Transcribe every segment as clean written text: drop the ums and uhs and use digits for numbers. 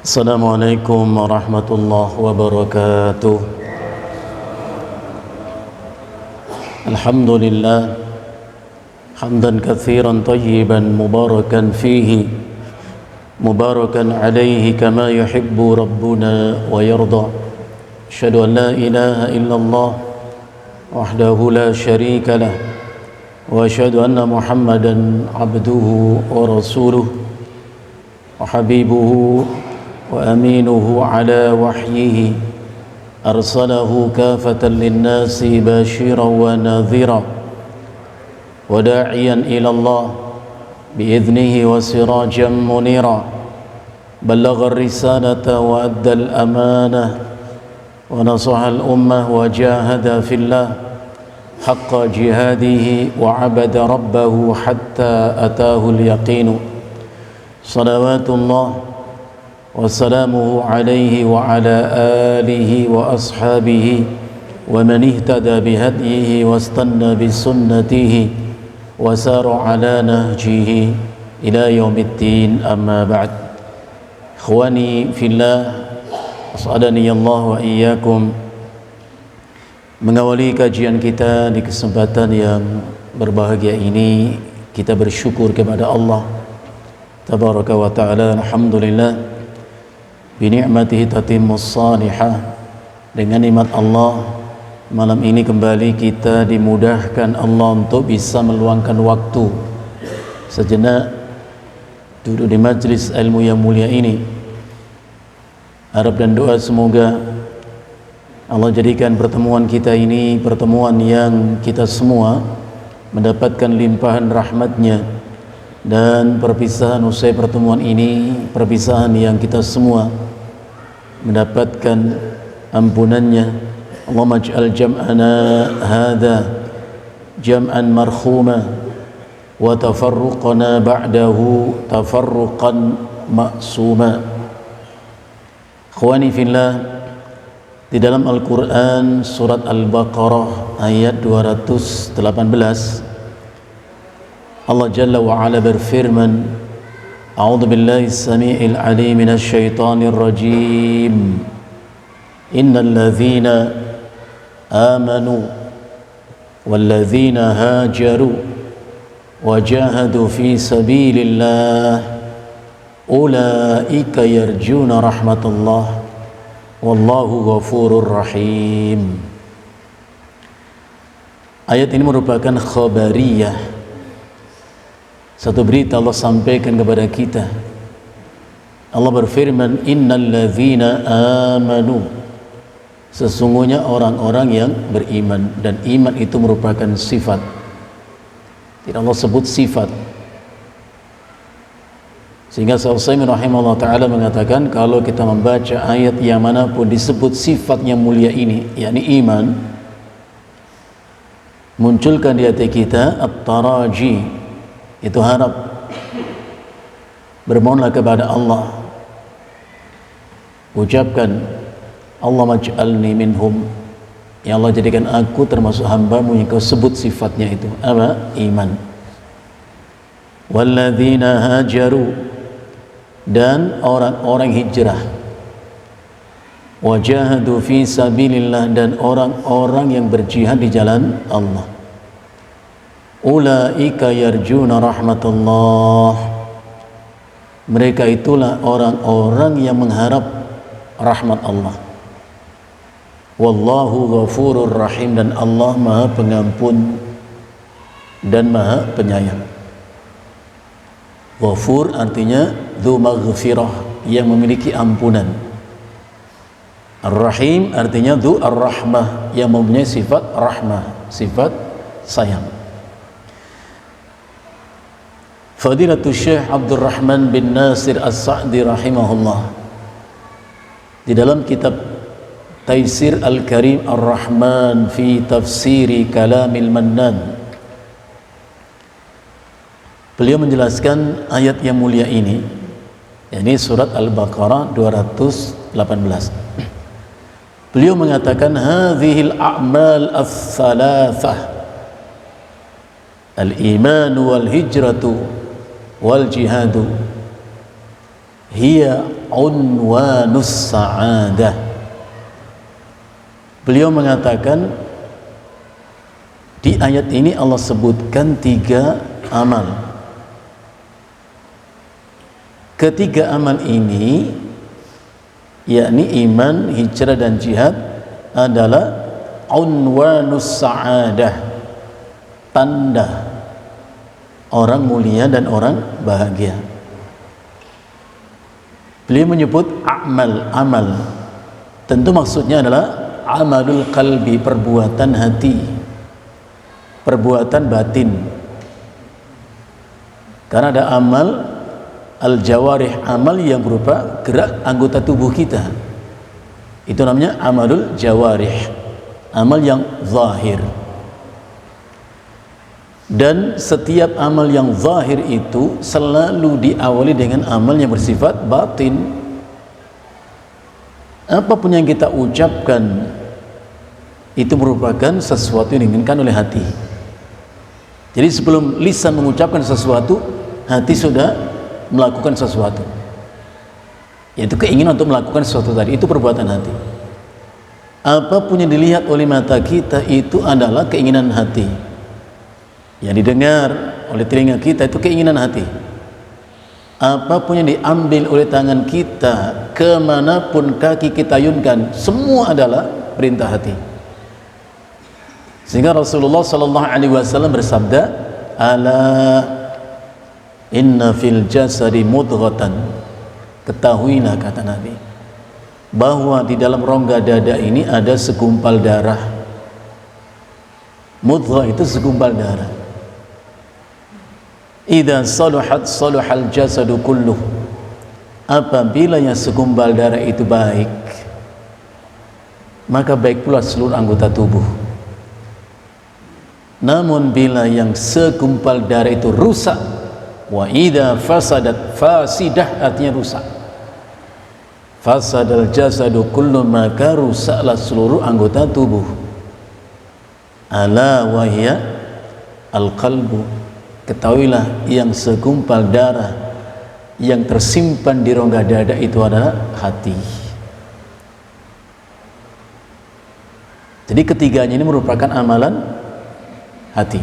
Assalamualaikum warahmatullahi wabarakatuh. Alhamdulillah hamdan katsiran tayyiban mubarakan fihi mubarakan alaihi kama yuhibbu rabbuna wa yarda. Asyhadu an la ilaha illallah wahdahu la syarika lah wa asyhadu anna Muhammadan abduhu wa rasuluh wa habibuhu وأمينه على وحيه أرسله كافة للناس باشرا ونذيرا وداعيا إلى الله بإذنه وسراجا منيرا بلغ الرسالة وأدى الأمانة ونصح الأمة وجاهد في الله حق جهاده وعبد ربه حتى أتاه اليقين صلوات الله وسلامه عليه وعلى آله وأصحابه ومن اهتدى بهديه واستنى بسنته وسار على نهجه إلى يوم الدين. أما بعد إخواني في الله أسعدني الله وإياكم. Mengawali kajian kita di kesempatan yang berbahagia ini, kita bersyukur kepada Allah Tabaraka wa Ta'ala. Alhamdulillah Bini'matihi tatimmus salihah. Dengan nikmat Allah, malam ini kembali kita dimudahkan Allah untuk bisa meluangkan waktu sejenak duduk di majlis ilmu yang mulia ini. Harap dan doa semoga Allah jadikan pertemuan kita ini pertemuan yang kita semua mendapatkan limpahan rahmatnya, dan perpisahan usai pertemuan ini perpisahan yang kita semua mendapatkan ampunannya. Allahumma ij'al jam'ana hadha jam'an marhuma wa tafarruqana ba'dahu tafarruqan ma'suma. Ikhwani fillah, di dalam Al-Quran surat Al-Baqarah ayat 218 Allah Jalla wa'ala berfirman, A'udhu billahi as-sami'il alim minasy syaithanir rajim. Innal ladzina amanu wal ladzina hajaru wa jahadu fi sabilillah ulaika yarjuna rahmatullah wallahu ghafurur rahim. Ayat ini merupakan khabariyah, satu berita Allah sampaikan kepada kita. Allah berfirman, innal ladzina amanu, sesungguhnya orang-orang yang beriman. Dan iman itu merupakan sifat, tidak Allah sebut sifat. Sehingga Syaikh rahimahullah ta'ala mengatakan, kalau kita membaca ayat yang manapun disebut sifat yang mulia ini, yakni iman, munculkan di hati kita at-taraji, itu harap, bermohonlah kepada Allah, ucapkan Allahumma ij'alni minhum, ya Allah jadikan aku termasuk hambamu yang kau sebut sifatnya itu apa? Iman. Walladzina hajaru, dan orang-orang hijrah, wajahadu fi sabilillah, dan orang-orang yang berjihad di jalan Allah. Ulaika yarjuna rahmatullah, mereka itulah orang-orang yang mengharap rahmat Allah. Wallahu ghafurur rahim, dan Allah Maha Pengampun dan Maha Penyayang. Ghafur artinya dzu maghfirah, yang memiliki ampunan. Ar-Rahim artinya dzu ar-rahmah, yang mempunyai sifat rahmah, sifat sayang. Fadilatul Syekh Abdul Rahman bin Nasir As-Sa'di rahimahullah, di dalam kitab Taisir Al-Karim Ar-Rahman fi Tafsiri Kalamil Mannan, beliau menjelaskan ayat yang mulia ini, yakni surat Al-Baqarah 218. Beliau mengatakan hadhil a'mal ats-tsalatsah al-iman wal hijratu wal jihadu hiya unwanus sa'adah. Beliau mengatakan di ayat ini Allah sebutkan 3 amal. Ketiga amal ini yakni iman, hijrah dan jihad adalah unwanus sa'adah, tanda orang mulia dan orang bahagia. Beliau menyebut amal. Tentu maksudnya adalah amalul qalbi, perbuatan hati, perbuatan batin. Karena ada amal al-jawarih, amal yang berupa gerak anggota tubuh kita, itu namanya amalul jawarih, amal yang zahir. Dan setiap amal yang zahir itu selalu diawali dengan amal yang bersifat batin. Apapun yang kita ucapkan itu merupakan sesuatu yang diinginkan oleh hati. Jadi sebelum lisan mengucapkan sesuatu, hati sudah melakukan sesuatu, yaitu keinginan untuk melakukan sesuatu tadi, itu perbuatan hati. Apapun yang dilihat oleh mata kita itu adalah keinginan hati, yang didengar oleh telinga kita itu keinginan hati. Apapun yang diambil oleh tangan kita, kemanapun kaki kita ayunkan, semua adalah perintah hati. Sehingga Rasulullah SAW bersabda, ala inna fil jasadi mudghatan, ketahuilah kata Nabi bahwa di dalam rongga dada ini ada segumpal darah. Mudghah itu segumpal darah. Idza saluhat saluhal jasadu kulluh, apabila yang segumpal darah itu baik, maka baik pula seluruh anggota tubuh. Namun bila yang segumpal darah itu rusak, wa idza fasadat fasidah, artinya rusak. Fasadal jasadu kullu, maka rusaklah seluruh anggota tubuh. Ala wa hiya al-qalbu, ketahuilah yang segumpal darah yang tersimpan di rongga dada itu adalah hati. Jadi ketiganya ini merupakan amalan hati.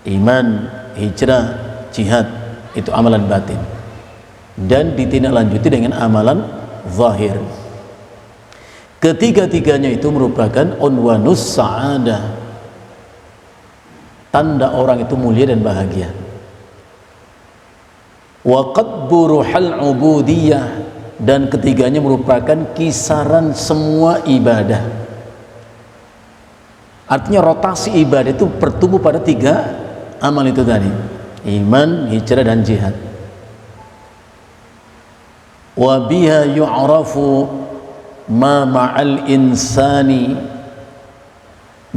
Iman, hijrah, jihad itu amalan batin, dan ditindaklanjuti dengan amalan zahir. Ketiga-tiganya itu merupakan unwanus sa'adah, tanda orang itu mulia dan bahagia. Wa qadbu ruhal ubudiyah, dan ketiganya merupakan kisaran semua ibadah. Artinya rotasi ibadah itu bertumbuh pada 3 amal itu tadi: iman, hijrah dan jihad. Wa biha yu'rafu ma ma'al insani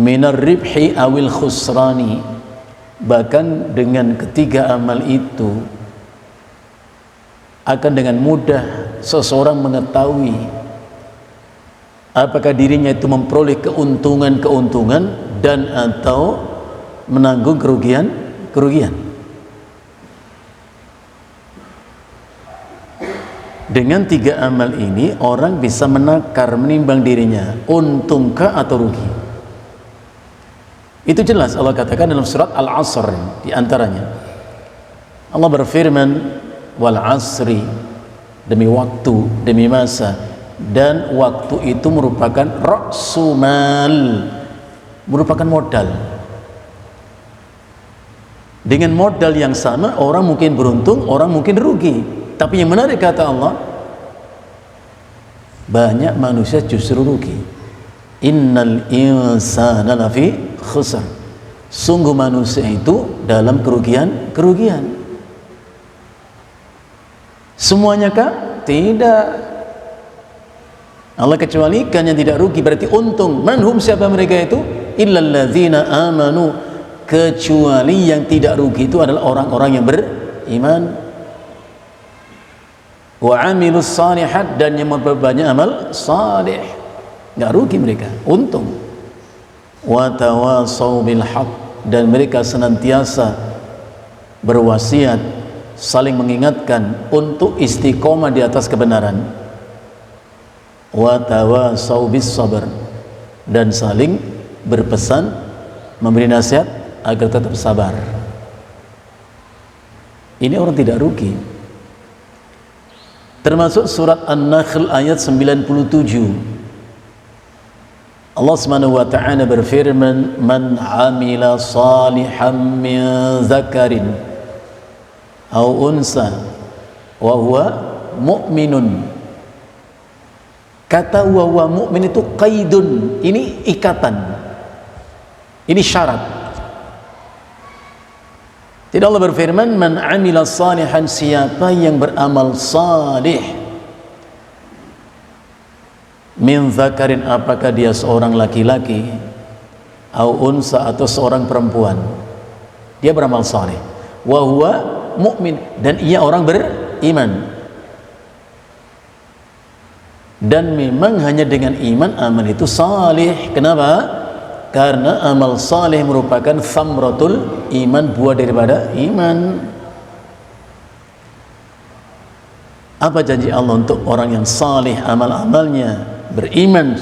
minar ribhi awil khusrani. Bahkan dengan ketiga amal itu akan dengan mudah seseorang mengetahui apakah dirinya itu memperoleh keuntungan-keuntungan dan atau menanggung kerugian. Dengan 3 amal ini orang bisa menakar, menimbang dirinya, untungkah atau rugi. Itu jelas Allah katakan dalam surat Al-Asr. Di antaranya Allah berfirman, wal asri, demi waktu, demi masa, dan waktu itu merupakan ra'sumal, merupakan modal. Dengan modal yang sama orang mungkin beruntung, orang mungkin rugi. Tapi yang menarik kata Allah, banyak manusia justru rugi. Innal insana lafi khusr, sungguh manusia itu dalam kerugian. Semuanya kah? Tidak. Allah kecualikan yang tidak rugi, berarti untung. Manhum, siapa mereka itu? Illal ladzina amanu, kecuali yang tidak rugi itu adalah orang-orang yang beriman. Wa amilus salihat, dan yang memperbanyak amal salih. nggak rugi mereka, untung. Wa tawasau bil haq, dan mereka senantiasa berwasiat, saling mengingatkan untuk istiqomah di atas kebenaran. Wa tawasau bis sabr, dan saling berpesan, memberi nasihat agar tetap sabar. Ini orang tidak rugi. Termasuk surat An-Nahl ayat 97. Allah Subhanahu wa ta'ala berfirman, "Man 'amila salihan min dzakarin aw unsa wa huwa mu'minun." Kata wa huwa mu'min itu qaidun, ini ikatan. Ini syarat. Tidak, Allah berfirman, "Man 'amila salihan," siapa yang beramal salih, min zakarin, apakah dia seorang laki-laki, au unsa, atau seorang perempuan, dia beramal saleh, wa huwa mu'min, dan ia orang beriman. Dan memang hanya dengan iman amal itu saleh. Kenapa? Karena amal saleh merupakan thamratul iman, buah daripada iman. Apa janji Allah untuk orang yang saleh amal-amalnya, beriman?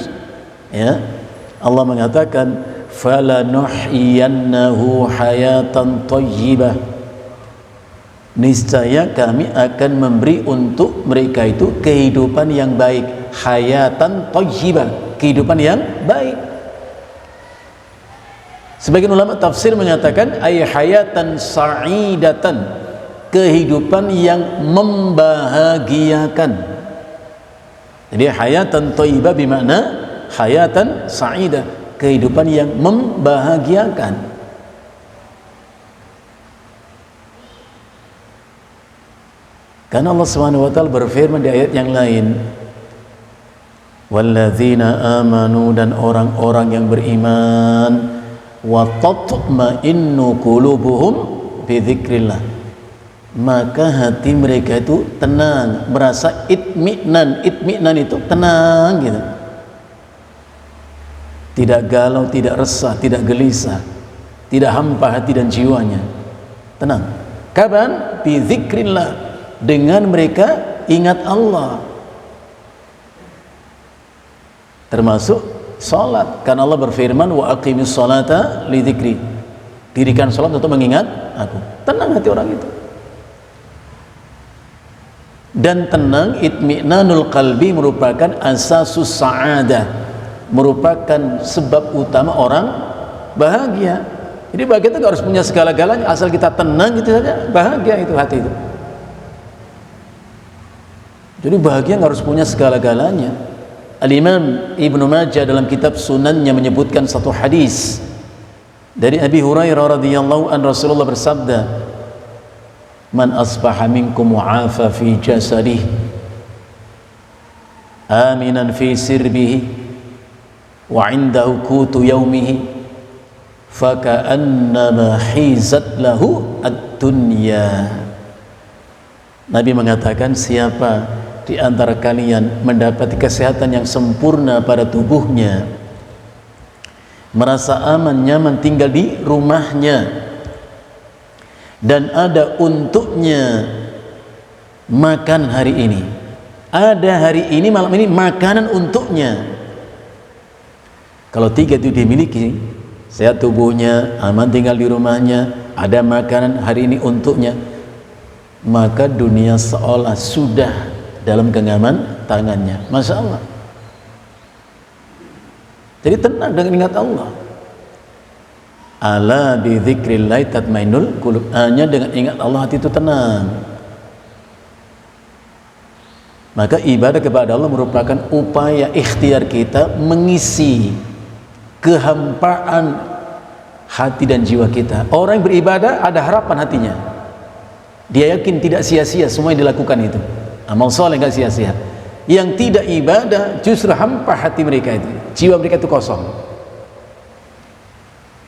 Ya, Allah mengatakan, falanuhyiyannahu hayatan thayyibah, niscaya kami akan memberi untuk mereka itu kehidupan yang baik. Hayatan thayyibah, kehidupan yang baik. Sebagian ulama tafsir mengatakan ay hayatan sa'idatan, kehidupan yang membahagiakan. Jadi hayatan thayyibah bermakna hayatan sa'idah, kehidupan yang membahagiakan. Karena Allah Subhanahu wa ta'ala berfirman di ayat yang lain, walladzina amanu, dan orang-orang yang beriman, wa tatma'innu qulubuhum bi dzikrillah, maka hati mereka itu tenang, merasa itminan. Itminan itu tenang gitu, tidak galau, tidak resah, tidak gelisah, tidak hampa hati dan jiwanya, tenang. Kapan? Bi dzikrillah, dengan mereka ingat Allah, termasuk salat. Karena Allah berfirman, wa aqimis salata li dzikri, dirikan salat untuk mengingat aku. Tenang hati orang itu. Dan tenang, itminanul qalbi, merupakan asasus sa'adah, merupakan sebab utama orang bahagia. Jadi bahagia itu gak harus punya segala-galanya, asal kita tenang gitu saja, bahagia itu hati itu. Jadi bahagia gak harus punya segala-galanya. Al-Imam Ibnu Majah dalam kitab Sunannya menyebutkan satu hadis dari Abi Hurairah radhiyallahu an, Rasulullah bersabda, man asbaha minkum mu'afa fi jasadihi aminan fi sirbihi wa 'indahu qutu yaumihi faka'annama hizat lahu ad-dunya. Nabi mengatakan, siapa di antara kalian mendapat kesehatan yang sempurna pada tubuhnya, merasa aman, nyaman tinggal di rumahnya, dan ada untuknya makan hari ini, ada hari ini, malam ini makanan untuknya. Kalau tiga itu dimiliki, sehat tubuhnya, aman tinggal di rumahnya, ada makanan hari ini untuknya, maka dunia seolah sudah dalam genggaman tangannya. Masya Allah. Jadi tenang dengan ingat Allah. Ala bi dzikrillah tatmainnul qulub, hanya dengan ingat Allah hati itu tenang. Maka ibadah kepada Allah merupakan upaya ikhtiar kita mengisi kehampaan hati dan jiwa kita. Orang yang beribadah ada harapan hatinya, dia yakin tidak sia-sia semua yang dilakukan itu. Amal soleh gak sia-sia. Yang tidak ibadah justru hampa hati mereka itu, jiwa mereka itu kosong.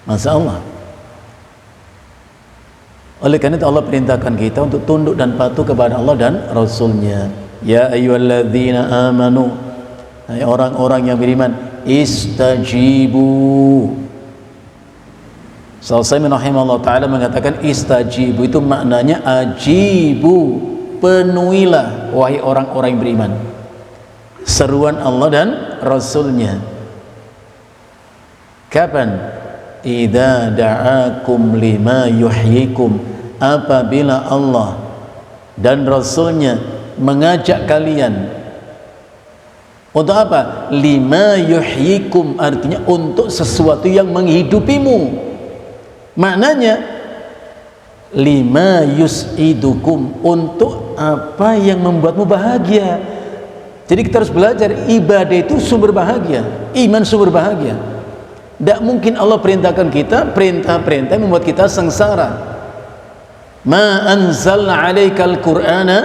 Masya Allah. Oleh karena itu Allah perintahkan kita untuk tunduk dan patuh kepada Allah dan Rasulnya. Ya ayyuhalladzina amanu, hai orang-orang yang beriman, istajibu. Sa'usaimin rahimahullah ta'ala mengatakan istajibu itu maknanya ajibu, penuhilah wahai orang-orang yang beriman seruan Allah dan Rasulnya. Kapan? Idza da'akum lima yuhyikum, apabila Allah dan Rasulnya mengajak kalian untuk apa? Lima yuhyikum, artinya untuk sesuatu yang menghidupimu. Maknanya lima yus'idukum, untuk apa yang membuatmu bahagia. Jadi kita harus belajar, ibadah itu sumber bahagia, iman sumber bahagia. Tidak mungkin Allah perintahkan kita perintah-perintah yang membuat kita sengsara. Ma anzalna 'alaikal qur'ana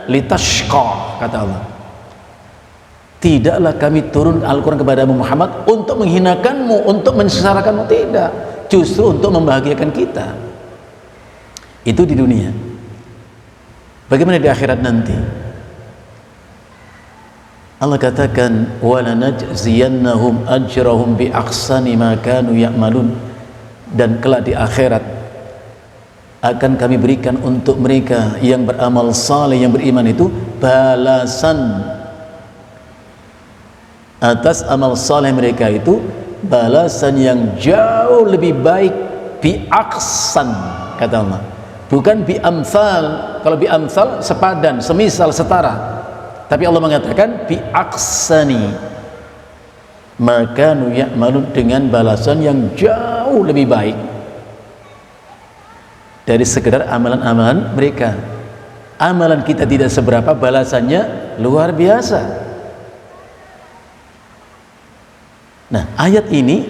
litashqa, kata Allah. Tidaklah kami turun Al-Quran kepadamu Muhammad untuk menghinakanmu, untuk mensengsarakanmu, tidak, justru untuk membahagiakan kita. Itu di dunia. Bagaimana di akhirat nanti? Allah katakan walanajziyannahum ajrahum bi ahsani ma kanu ya'malun, dan kelak di akhirat akan kami berikan untuk mereka yang beramal saleh, yang beriman itu, balasan atas amal saleh mereka itu, balasan yang jauh lebih baik, bi ahsan, kata Allah, bukan bi amsal. Kalau bi amsal sepadan, semisal, setara, tapi Allah mengatakan bi ahsani maka nu ya'malun, dengan balasan yang jauh lebih baik dari sekedar amalan-amalan mereka. Amalan kita tidak seberapa, balasannya luar biasa. Nah, ayat ini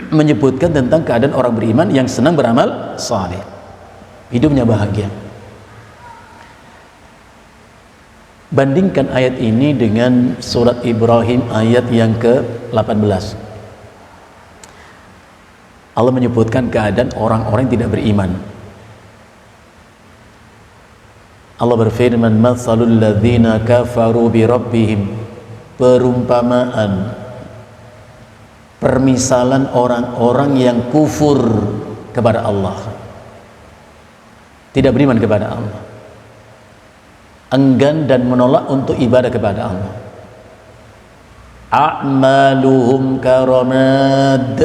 menyebutkan tentang keadaan orang beriman yang senang beramal saleh, hidupnya bahagia. Bandingkan ayat ini dengan surat Ibrahim ayat yang ke-18. Allah menyebutkan keadaan orang-orang yang tidak beriman. Allah berfirman, matsalul ladzina kafaru bi rabbihim, perumpamaan, permisalan orang-orang yang kufur kepada Allah, tidak beriman kepada Allah, enggan dan menolak untuk ibadah kepada Allah. A'maluhum karamad,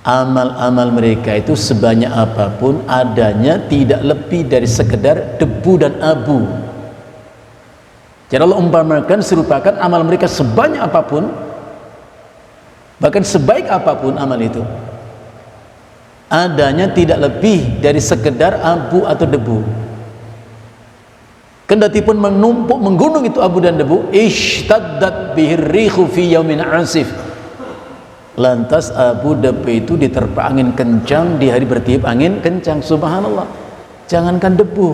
amal-amal mereka itu sebanyak apapun adanya tidak lebih dari sekedar debu dan abu. Jadi Allah umpamakan, serupakan amal mereka sebanyak apapun, bahkan sebaik apapun amal itu, adanya tidak lebih dari sekedar abu atau debu. Kendati pun menumpuk, menggunung itu abu dan debu, ishtaddat bihir rihu fi yaumin asif, lantas abu debu itu diterpa angin kencang di hari bertiup angin kencang. Subhanallah, jangankan debu,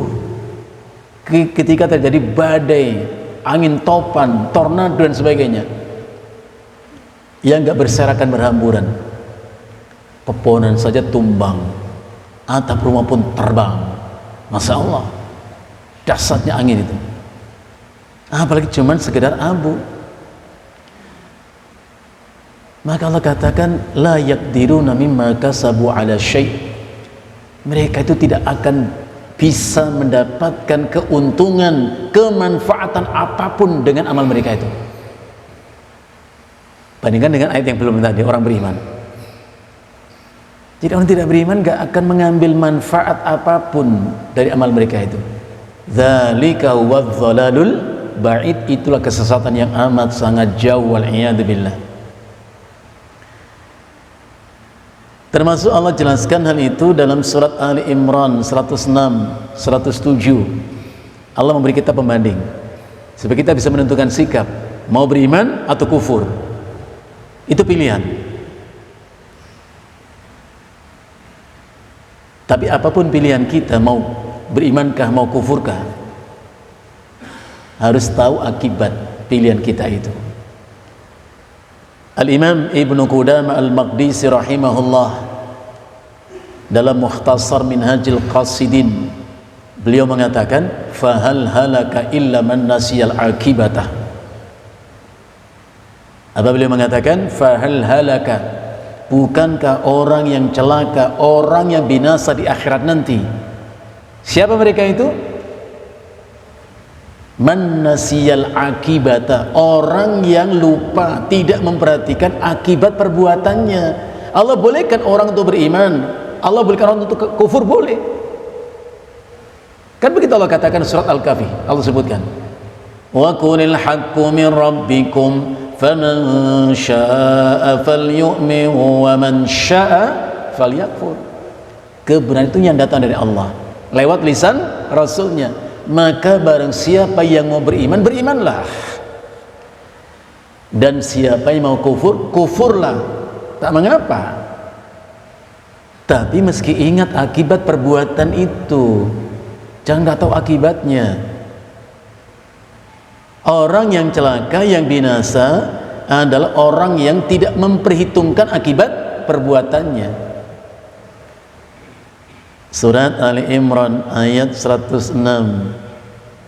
ketika terjadi badai, angin topan, tornado dan sebagainya, yang enggak berserakan berhamburan, pepohonan saja tumbang, atap rumah pun terbang. Masya Allah, dahsyatnya angin itu, apalagi cuman sekedar abu. Maka Allah katakan la yaqdiruna mimma kasabu ala syai', mereka itu tidak akan bisa mendapatkan keuntungan, kemanfaatan apapun dengan amal mereka itu. Bandingkan dengan ayat yang belum tadi, orang beriman. Jadi orang tidak beriman gak akan mengambil manfaat apapun dari amal mereka itu. Dzalika huwadz dhalalul ba'id, itulah kesesatan yang amat sangat jauh, wal iyad billah. Termasuk Allah jelaskan hal itu dalam surat Ali Imran 106, 107. Allah memberi kita pembanding supaya kita bisa menentukan sikap, mau beriman atau kufur. Itu pilihan. Tapi apapun pilihan kita, mau berimankah, mau kufurkah, harus tahu akibat pilihan kita itu. Al-Imam Ibnu Qudamah Al-Maqdisi rahimahullah dalam Mukhtasar Minhajil Qasidin, beliau mengatakan, fahal halaka illa man nasiyal akibatah, Apa beliau mengatakan? Fahal halaka, bukankah orang yang celaka, orang yang binasa di akhirat nanti? Siapa mereka itu? Man nasiyal akibata, orang yang lupa, tidak memperhatikan akibat perbuatannya. Allah bolehkan orang untuk beriman, Allah bolehkan orang untuk kufur, boleh. Kan begitu Allah katakan surat Al-Kahfi, Allah sebutkan, wa qulil haqqu min rabbikum faman syaa'a falyu'min wa man syaa'a falyakfur. Kebenaran itu yang datang dari Allah lewat lisan Rasulnya, maka barang siapa yang mau beriman, berimanlah, dan siapa yang mau kufur, kufurlah, tak mengapa. Tapi meski ingat akibat perbuatan itu, jangan nggak tahu akibatnya. Orang yang celaka, yang binasa adalah orang yang tidak memperhitungkan akibat perbuatannya. Surat Ali Imran ayat 106.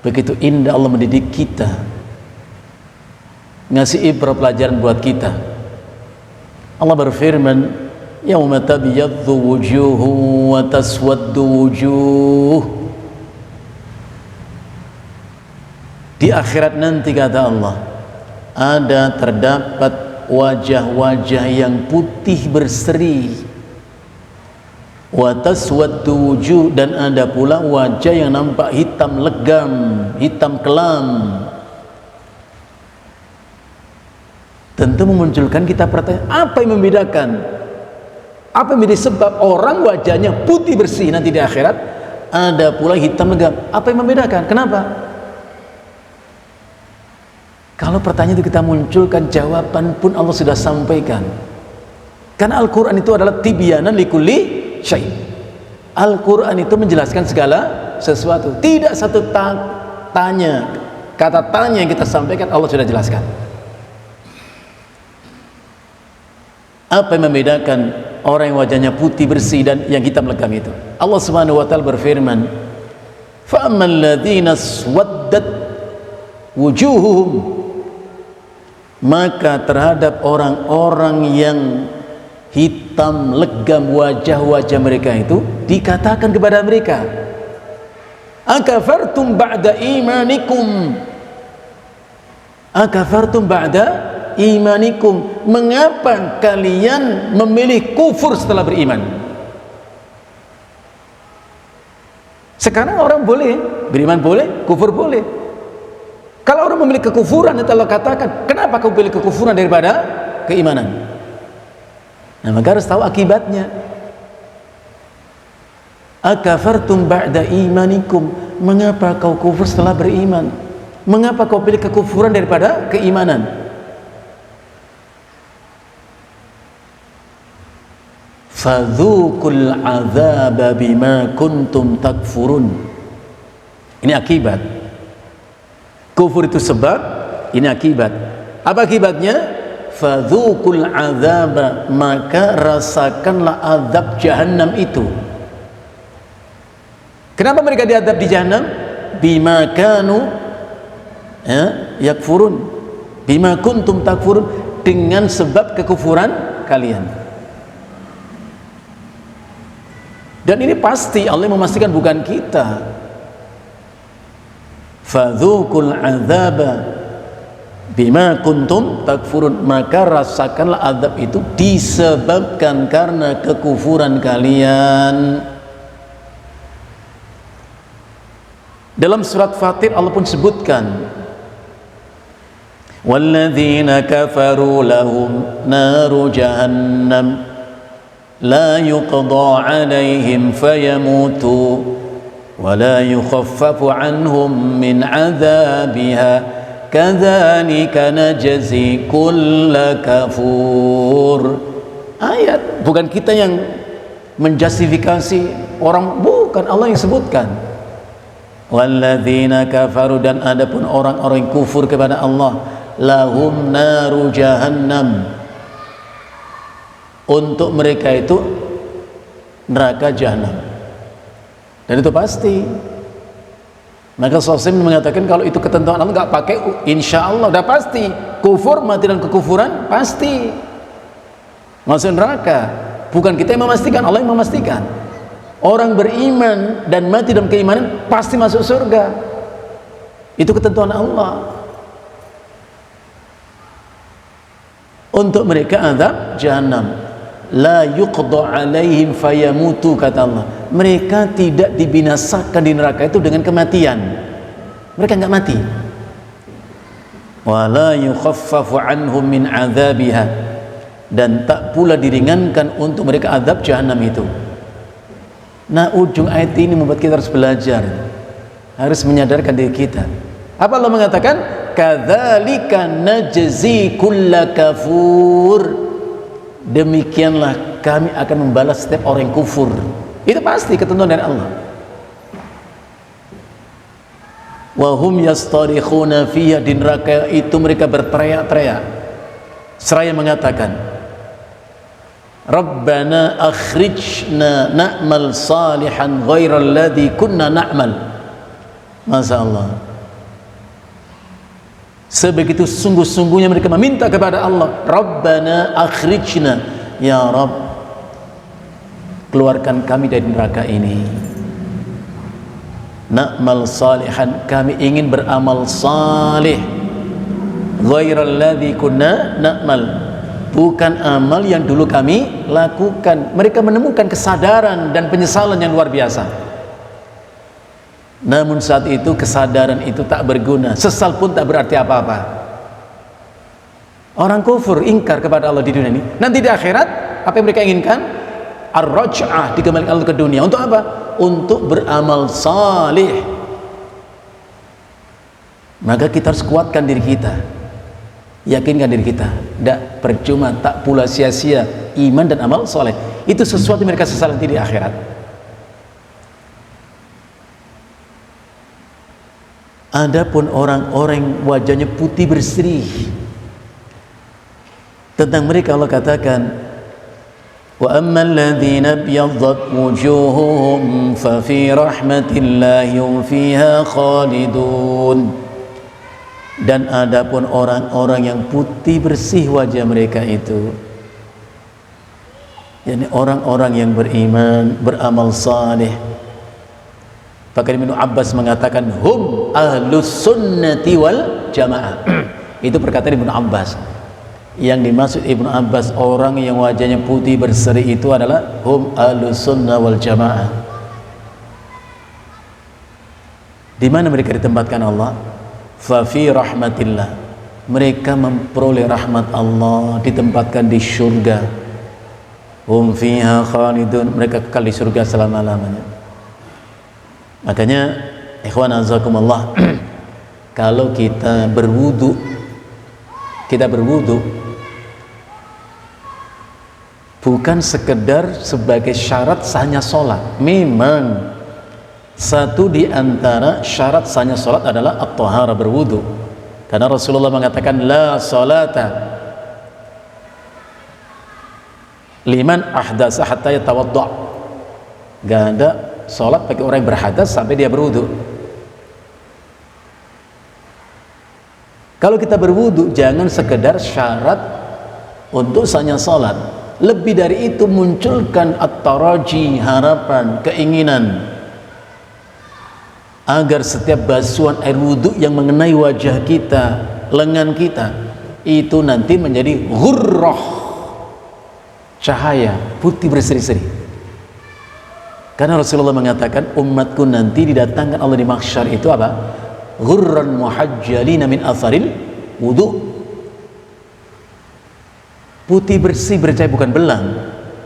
Begitu indah Allah mendidik kita, ngasih ibrah pelajaran buat kita. Allah berfirman, yauma tabyaddu wujuhu wa taswaddu wujuh. Di akhirat nanti, kata Allah, terdapat wajah-wajah yang putih berseri, wa taswaddu wujuh, dan ada pula wajah yang nampak hitam legam, hitam kelam. Tentu memunculkan kita pertanyaan, apa yang membedakan? Apa yang menjadi sebab orang wajahnya putih bersih nanti di akhirat, ada pula hitam legam? Apa yang membedakan? Kenapa? Kalau pertanyaan itu kita munculkan, jawaban pun Allah sudah sampaikan. Karena Al-Quran itu adalah tibyanan likulli syai'. Al-Quran itu menjelaskan segala sesuatu. Tidak satu kata tanya yang kita sampaikan Allah sudah jelaskan. Apa yang membedakan orang yang wajahnya putih bersih dan yang hitam legam itu? Allah Subhanahu wa taala berfirman, fa ammal ladzina swaddat wujuhuhum, maka terhadap orang-orang yang hitam legam wajah-wajah mereka itu, dikatakan kepada mereka, akafartum ba'da imanikum, akafartum ba'da imanikum, mengapa kalian memilih kufur setelah beriman? Sekarang orang boleh beriman, boleh kufur, boleh. Kalau orang memilih kekufuran, itu Allah katakan, kenapa kau pilih kekufuran daripada keimanan? Nah, maka harus tahu akibatnya. Akafartum ba'da imanikum, mengapa kau kufur setelah beriman? Mengapa kau pilih kekufuran daripada keimanan? Fadzuqul adzaba bima kuntum takfurun. Ini akibat. Kufur itu sebab, ini akibat. Apa akibatnya? Fadzuqul adzaba, maka rasakanlah azab jahannam itu. Kenapa mereka diazab di jahannam? Bima kanu yakfurun, bima kuntum takfurun, dengan sebab kekufuran kalian. Dan ini pasti Allah memastikan, bukan kita. Fadzuqul adzaba bima kuntum takfurun, maka rasakanlah azab itu disebabkan karena kekufuran kalian. Dalam surat Fatir Allah pun sebutkan, walladzina kafaru lahum naru jahannam la yuqda alaihim fayamutu wa la yukhaffafu anhum min adzabiha kadzalika najzi kulla kafur. Ayat, bukan kita yang menjustifikasi orang, bukan, Allah yang sebutkan. Walladzina kafaru, dan adapun orang-orang yang kufur kepada Allah, lahum naru jahannam, untuk mereka itu neraka jahannam. Dan itu pasti. Maka Rasulullah mengatakan, kalau itu ketentuan Allah, nggak pakai insya Allah, udah pasti. kufur, mati dalam kekufuran, pasti masuk neraka. Bukan kita yang memastikan, Allah yang memastikan. Orang beriman dan mati dalam keimanan pasti masuk surga. Itu ketentuan Allah. Untuk mereka azab jahannam, la yuqda alaihim fayamutu, kata Allah. Mereka tidak dibinasakan di neraka itu dengan kematian. Mereka enggak mati. Wala yukhaffafu anhum min adzabiha, dan tak pula diringankan untuk mereka azab jahannam itu. Nah, ujung ayat ini membuat kita harus belajar, harus menyadarkan diri kita. Apa Allah mengatakan? Kadzalika najzi kulla kafur. Demikianlah kami akan membalas setiap orang yang kufur. Itu pasti ketentuan dari Allah. Wahum yastarikhuna fiha, di neraka itu mereka berteriak-teriak seraya mengatakan, Rabbana akhrijna na'mal salihan ghairal ladzi kunna na'mal. Masya Allah, sebegitu sungguh-sungguhnya mereka meminta kepada Allah, Rabbana akhrijna, ya Rabb, keluarkan kami dari neraka ini. Na'mal salihan, kami ingin beramal salih, ghairal ladzi kunna na'mal, bukan amal yang dulu kami lakukan. Mereka menemukan kesadaran dan penyesalan yang luar biasa. Namun saat itu kesadaran itu tak berguna, sesal pun tak berarti apa-apa. Orang kufur ingkar kepada Allah di dunia ini, nanti di akhirat apa yang mereka inginkan? Ar-raj'ah, dikembalikan Allah ke dunia. Untuk apa? Untuk beramal salih. Maka kita harus kuatkan diri kita, yakinkan diri kita, tidak percuma, tak pula sia-sia iman dan amal saleh. Itu sesuatu yang mereka sesal nanti di akhirat. Adapun orang-orang wajahnya putih berseri, tentang mereka Allah katakan, wa ammal ladzina biyaddat wujuhuhum fa fi rahmatillahi hum fiha khalidun. Dan adapun orang-orang yang putih bersih wajah mereka itu, yakni orang-orang yang beriman, beramal saleh. Bahkan Ibnu Abbas mengatakan hum ahlus sunnati wal jamaah. Itu perkataan Ibnu Abbas. Yang dimaksud Ibnu Abbas, orang yang wajahnya putih berseri itu adalah hum ahlus sunnah wal jamaah. Di mana mereka ditempatkan Allah? Fa fi rahmatillah, mereka memperoleh rahmat Allah, ditempatkan di surga. Hum fiha khalidun, mereka kekal di surga selama-lamanya. Makanya ikhwan azakumullah, kalau kita berwudu bukan sekedar sebagai syarat sahnya sholat. Memang satu di antara syarat sahnya sholat adalah at-tahara, berwudu. Karena Rasulullah mengatakan la sholata liman ahdasa hatta yatawadda. Gak ada sholat bagi orang yang berhadas sampai dia berwudu. Kalau kita berwudu jangan sekedar syarat untuk sahnya sholat. Lebih dari itu, munculkan at-taraji, harapan, keinginan agar setiap basuhan air wudu yang mengenai wajah kita, lengan kita, itu nanti menjadi ghurrah, cahaya putih berseri-seri. Karena Rasulullah mengatakan umatku nanti didatangkan Allah di mahsyar itu apa? Ghurran muhajjalina min atharil wudu. Putih bersih bercahaya, bukan belang.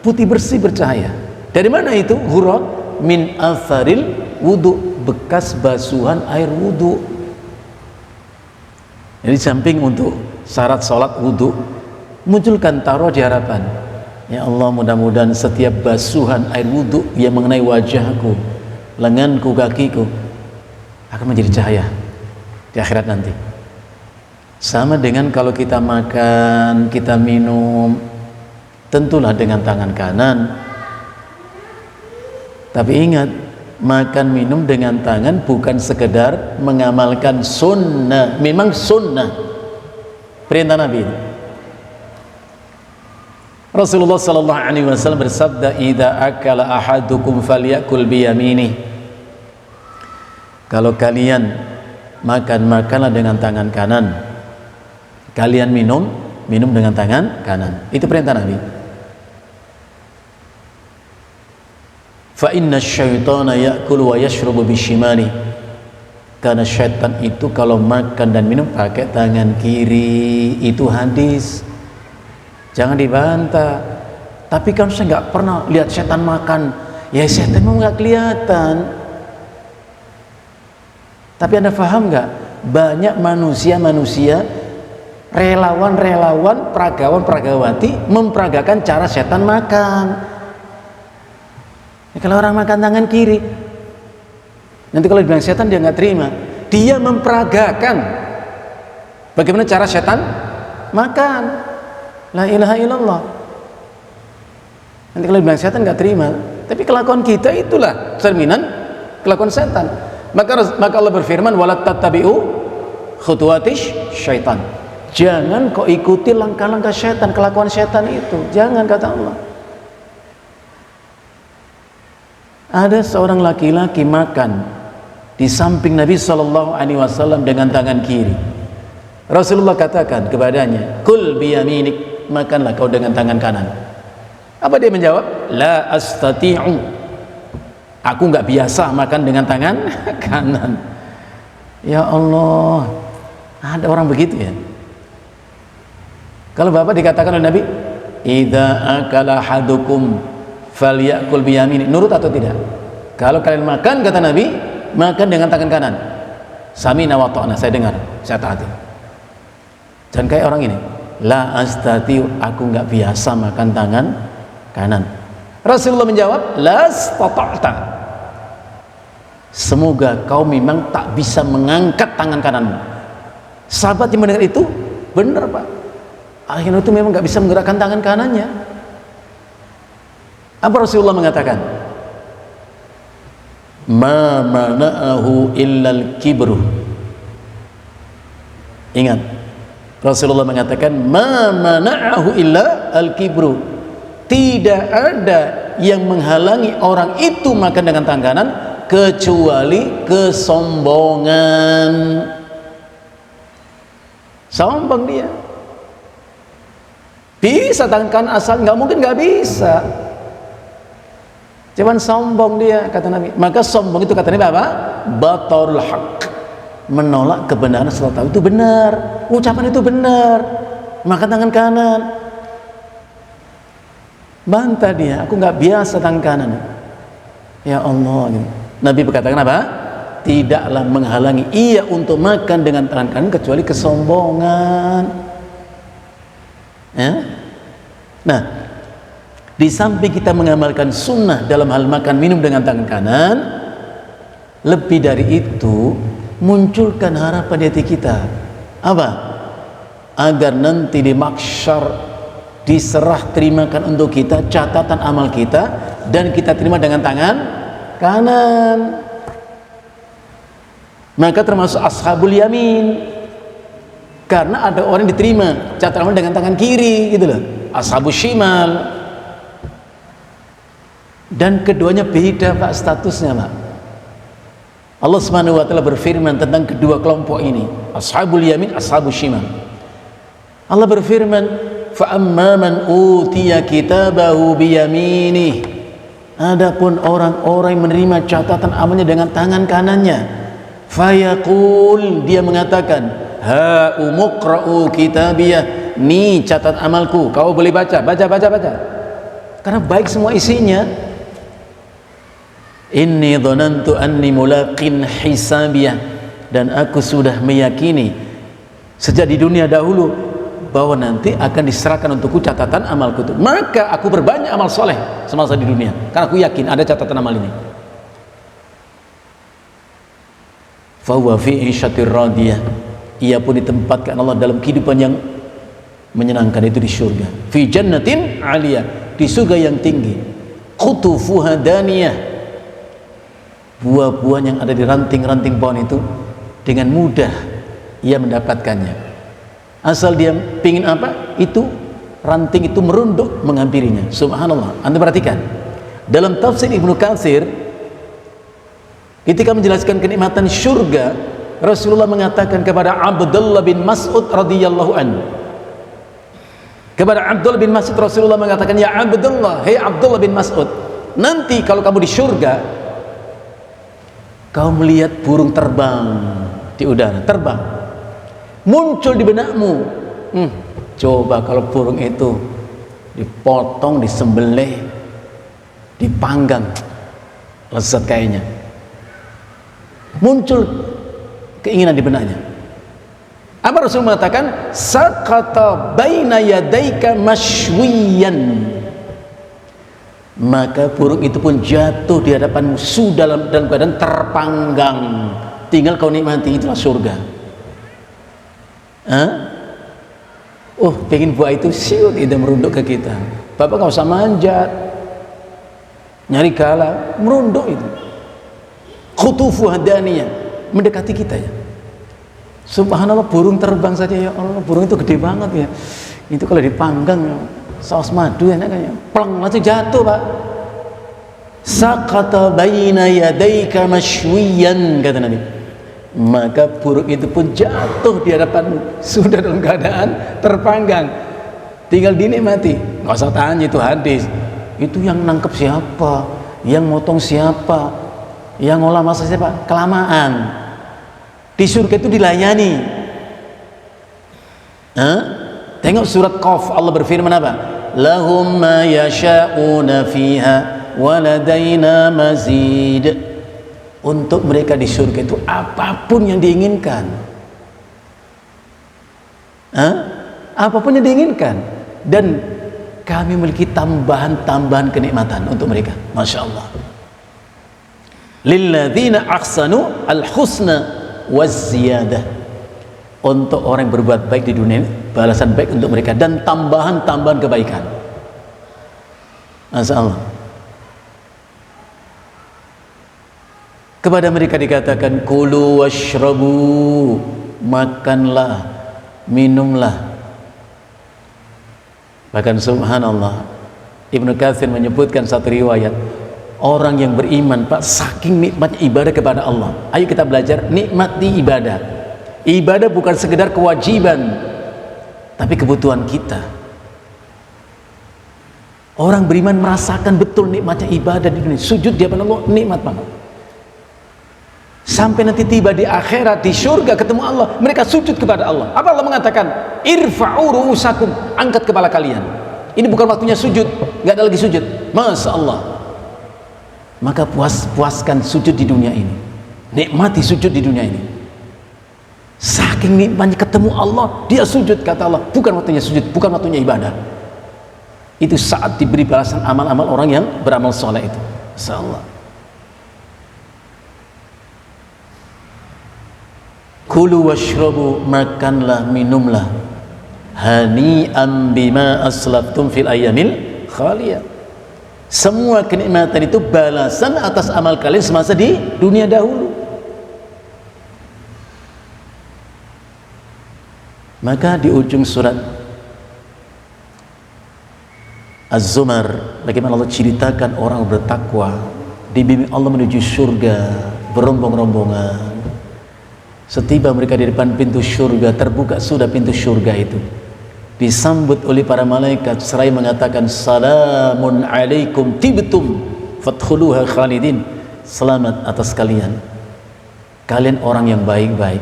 Putih bersih bercahaya. Dari mana itu? Ghurran min atharil wudu, bekas basuhan air wudu. Jadi samping untuk syarat sholat wudu, munculkan taruh di harapan. Ya Allah, mudah-mudahan setiap basuhan air wudu yang mengenai wajahku, lenganku, kakiku akan menjadi cahaya di akhirat nanti. Sama dengan kalau kita makan, kita minum, tentulah dengan tangan kanan. Tapi ingat, makan minum dengan tangan bukan sekedar mengamalkan sunnah. Memang sunnah, Perintah Nabi. Rasulullah sallallahu alaihi wasallam bersabda, "Idza akala ahadukum falyakul biyaminih." Kalau kalian makan, makanlah dengan tangan kanan. Kalian minum, minum dengan tangan kanan. Itu perintah Nabi. Fa inna syaitana ya'kulu wa yashrubu bishimali. Karena syaitan itu kalau makan dan minum pakai tangan kiri. Itu hadis. Jangan dibantah. Tapi kan saya nggak pernah lihat setan makan. Ya setan mau nggak kelihatan. Tapi Anda paham nggak? Banyak manusia-manusia, relawan-relawan, peragawan-peragawati memperagakan cara setan makan. Ya, kalau orang makan tangan kiri, nanti kalau dibilang setan dia nggak terima. Dia memperagakan bagaimana cara setan makan. La ilaha illallah. Nanti kalau dibilang setan nggak terima. Tapi kelakuan kita itulah cerminan kelakuan setan. Maka Allah berfirman, wala tattabi'u khutuwatish syaitan. Jangan kau ikuti langkah-langkah syaitan, kelakuan syaitan itu. Jangan, kata Allah. Ada seorang laki-laki makan di samping Nabi SAW dengan tangan kiri. Rasulullah katakan kepadanya, kul biyaminik, makanlah kau dengan tangan kanan. Apa dia menjawab? La astati'u, aku nggak biasa makan dengan tangan kanan. Ya Allah, ada orang begitu ya. Kalau Bapak dikatakan oleh Nabi, idza akala hadukum falyakul biyamini, nurut atau tidak? Kalau kalian makan, kata Nabi, makan dengan tangan kanan. Samina wa ta'na, saya dengar, saya taati. Jangan kayak orang ini, la astati, aku nggak biasa makan tangan kanan. Rasulullah menjawab, la stata'ta, semoga kau memang tak bisa mengangkat tangan kananmu. Sahabat yang mendengar itu, benar Pak, akhirnya itu memang nggak bisa menggerakkan tangan kanannya. Apa Rasulullah mengatakan? Ma mana'ahu illal kibru. Ingat, Rasulullah mengatakan ma mana'ahu illa al-kibru. Tidak ada yang menghalangi orang itu makan dengan tangan kanan kecuali kesombongan. Sombong dia. Bisa tangan kanan asal, nggak mungkin nggak bisa. Cuman sombong dia, kata Nabi. Maka sombong itu kata Nabi apa? Batarul haq, menolak kebenaran setelah tahu itu benar, ucapan itu benar, makan tangan kanan. Bantah dia, aku nggak biasa tangan kanan. Ya Allah, gitu. Nabi berkatakan apa? Tidaklah menghalangi ia untuk makan dengan tangan kanan kecuali kesombongan. Ya? Nah, di samping kita mengamalkan sunnah dalam hal makan minum dengan tangan kanan, lebih dari itu munculkan harapan di hati kita. Apa? Agar nanti di mahsyar diserah terimakan untuk kita catatan amal kita dan kita terima dengan tangan kanan. Maka termasuk ashabul yamin, karena ada orang yang diterima catatan amal dengan tangan kiri, gitu loh. Ashabul shimal, dan keduanya beda Pak statusnya Pak. Allah Subhanahu wa taala berfirman tentang kedua kelompok ini, ashabul yamin, ashabul shimal. Allah berfirman, fa amma man utiya kitabahu biyaminih, adapun orang-orang yang menerima catatan amalnya dengan tangan kanannya, fayaqul, dia mengatakan, ha umqra'u kitabiyah, nih catat amalku, kau boleh baca, baca, karena baik semua isinya. Inni dhanantu anni mulaqin hisabiyah, dan aku sudah meyakini sejak di dunia dahulu bahwa nanti akan diserahkan untukku catatan amalku itu, maka aku berbanyak amal soleh semasa di dunia karena aku yakin ada catatan amal ini. Fa huwa fi 'ishatir radiyah, ia pun ditempatkan Allah dalam kehidupan yang menyenangkan, itu di surga. Fi jannatin 'aliyah, di surga yang tinggi. Qutufuha daniyah, buah-buah yang ada di ranting-ranting pohon itu dengan mudah ia mendapatkannya. Asal dia pingin apa, itu ranting itu merunduk menghampirinya. Subhanallah. Anda perhatikan dalam tafsir Ibnu Katsir ketika menjelaskan kenikmatan surga, Rasulullah mengatakan kepada Abdullah bin Mas'ud radhiyallahu anhu, kepada Abdullah bin Mas'ud Rasulullah mengatakan, ya Abdullah, hei Abdullah bin Mas'ud, nanti kalau kamu di surga kau melihat burung terbang di udara, terbang muncul di benakmu. Coba kalau burung itu dipotong, disembelih, dipanggang, lezat kayaknya. Muncul keinginan di benaknya. Apa Rasul mengatakan? Saqata baina yadaika mashwiyan. Maka burung itu pun jatuh di hadapanmu dalam keadaan terpanggang. Tinggal kau nikmati, itulah surga. Pengen buah itu siut itu merunduk ke kita. Bapak nggak usah manjat, nyari gala, merunduk itu. Khutufu hadaniyah, mendekati kita ya. Subhanallah, burung terbang saja ya Allah, burung itu gede banget ya. Itu kalau dipanggang saus madu enak kayaknya, pleng langsung jatuh Pak. Saqata baina yadaika mashwiyan, kata Nabi. Maka burung itu pun jatuh di hadapanmu, sudah dalam keadaan terpanggang, tinggal dinikmati. Nggak usah tanya itu hadis, itu yang nangkep siapa, yang motong siapa, yang ngolah masa siapa, kelamaan. Di surga itu dilayani. Tengok surat Qaf, Allah berfirman apa? Lahum ma yasha'una fiha waladaina mazid. Untuk mereka di surga itu apapun yang diinginkan, apapun yang diinginkan, dan kami memiliki tambahan-tambahan kenikmatan untuk mereka. Masya Allah. Lilladzina ahsanu al-husna waz-ziyadah. Untuk orang yang berbuat baik di dunia, balasan baik untuk mereka dan tambahan-tambahan kebaikan. Masya Allah. Kepada mereka dikatakan kulu washrabu, makanlah, minumlah. Bahkan subhanallah, Ibnu Katsir menyebutkan satu riwayat, orang yang beriman Pak, saking nikmatnya ibadah kepada Allah. Ayo kita belajar nikmati ibadah. Ibadah bukan sekedar kewajiban, tapi kebutuhan kita. Orang beriman merasakan betul nikmatnya ibadah di dunia. Sujud di hadapan Allah nikmat banget. Sampai nanti tiba di akhirat, di surga ketemu Allah, mereka sujud kepada Allah. Apa Allah mengatakan? Irfa'u ru'usakum, angkat kepala kalian. Ini bukan waktunya sujud, nggak ada lagi sujud. Masya Allah. Maka puaskan sujud di dunia ini, nikmati sujud di dunia ini. Saking nikmatnya ketemu Allah, dia sujud, kata Allah. Bukan waktunya sujud, bukan waktunya ibadah. Itu saat diberi balasan amal-amal orang yang beramal soleh itu. Masya Allah. Kulu washrabu, makanlah, minumlah, hani'an bima aslaftum fil ayyamil khaliyah. Semua kenikmatan itu balasan atas amal kalian semasa di dunia dahulu. Maka di ujung surat Az-Zumar, bagaimana Allah ceritakan orang bertakwa dibimbing Allah menuju surga berombong-rombongan. Setiba mereka di depan pintu surga, terbuka sudah pintu surga itu, disambut oleh para malaikat seraya mengatakan salamun alaikum tibtum fadkhuluha khalidin. Selamat atas kalian, kalian orang yang baik-baik.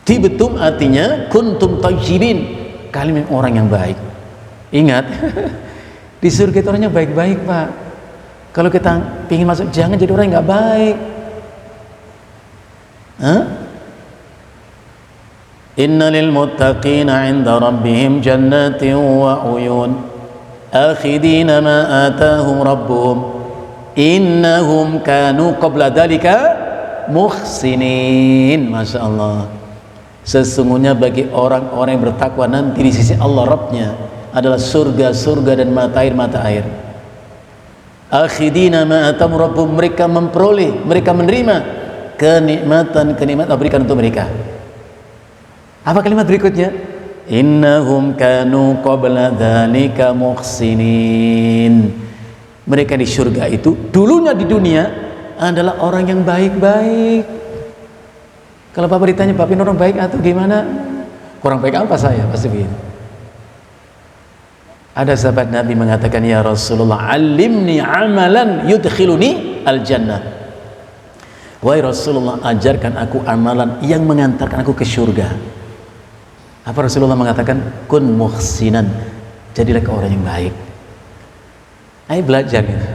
Tibtum artinya kuntum tayyibin, kalian orang yang baik. Ingat, di surga itu orangnya baik-baik Pak. Kalau kita ingin masuk, jangan jadi orang yang nggak baik. Inna lil muttaqina 'inda rabbihim jannatin wa 'uyun akhidina ma atahum rabbuhum innahum kanu qabla dzalika muhsinin. Masya Allah. Sesungguhnya bagi orang-orang yang bertakwa nanti di sisi Allah Rabbnya adalah surga-surga dan mata air. Akhidina ma atahum rabbuhum, mereka memperoleh, mereka menerima kenikmatan Allah berikan untuk mereka. Apa kalimat berikutnya? Innahum kanu qabla dzalika muhsinin. Mereka di surga itu dulunya di dunia adalah orang yang baik-baik. Kalau Bapak ditanya, Bapak ini orang baik atau gimana? Kurang baik apa saya? Pasti begitu. Ada sahabat Nabi mengatakan, ya Rasulullah, alimni amalan yudkhiluni al-jannah. Wahai Rasulullah, ajarkan aku amalan yang mengantarkan aku ke surga. Apa Rasulullah mengatakan? Kun muhsinan, jadilah kau orang yang baik. Ayo belajar gitu.